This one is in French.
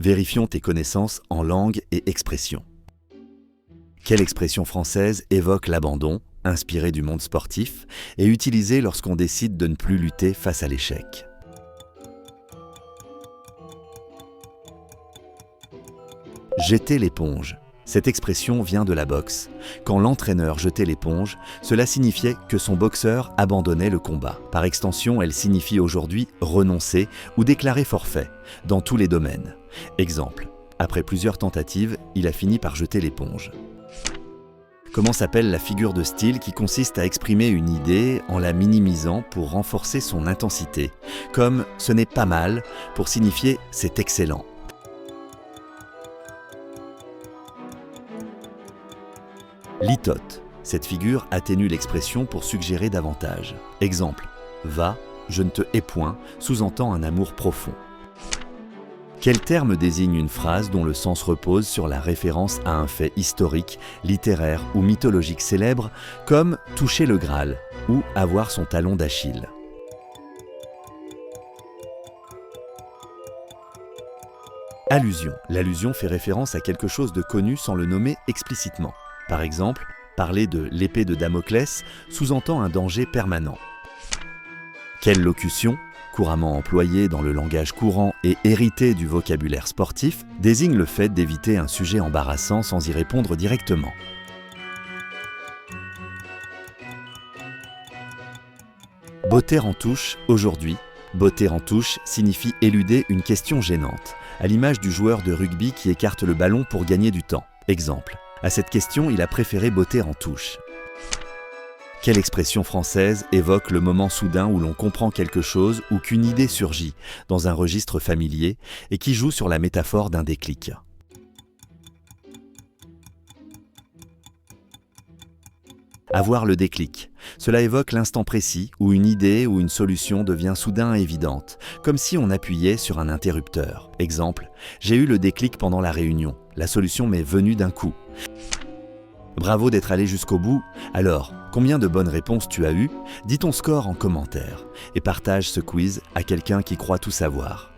Vérifions tes connaissances en langue et expression. Quelle expression française évoque l'abandon, inspirée du monde sportif, et utilisée lorsqu'on décide de ne plus lutter face à l'échec? Jeter l'éponge. Cette expression vient de la boxe. Quand l'entraîneur jetait l'éponge, cela signifiait que son boxeur abandonnait le combat. Par extension, elle signifie aujourd'hui renoncer ou déclarer forfait, dans tous les domaines. Exemple, après plusieurs tentatives, il a fini par jeter l'éponge. Comment s'appelle la figure de style qui consiste à exprimer une idée en la minimisant pour renforcer son intensité, comme « ce n'est pas mal » pour signifier « c'est excellent ». Litote. Cette figure atténue l'expression pour suggérer davantage. Exemple, va, je ne te hais point, sous-entend un amour profond. Quel terme désigne une phrase dont le sens repose sur la référence à un fait historique, littéraire ou mythologique célèbre, comme toucher le Graal ou avoir son talon d'Achille? Allusion. L'allusion fait référence à quelque chose de connu sans le nommer explicitement. Par exemple, parler de l'épée de Damoclès sous-entend un danger permanent. Quelle locution, couramment employée dans le langage courant et héritée du vocabulaire sportif, désigne le fait d'éviter un sujet embarrassant sans y répondre directement? Botter en touche, aujourd'hui. Botter en touche signifie éluder une question gênante, à l'image du joueur de rugby qui écarte le ballon pour gagner du temps. Exemple. À cette question, il a préféré botter en touche. Quelle expression française évoque le moment soudain où l'on comprend quelque chose ou qu'une idée surgit dans un registre familier et qui joue sur la métaphore d'un déclic? Avoir le déclic. Cela évoque l'instant précis où une idée ou une solution devient soudain évidente, comme si on appuyait sur un interrupteur. Exemple, j'ai eu le déclic pendant la réunion. La solution m'est venue d'un coup. Bravo d'être allé jusqu'au bout. Alors, combien de bonnes réponses tu as eues? Dis ton score en commentaire et partage ce quiz à quelqu'un qui croit tout savoir.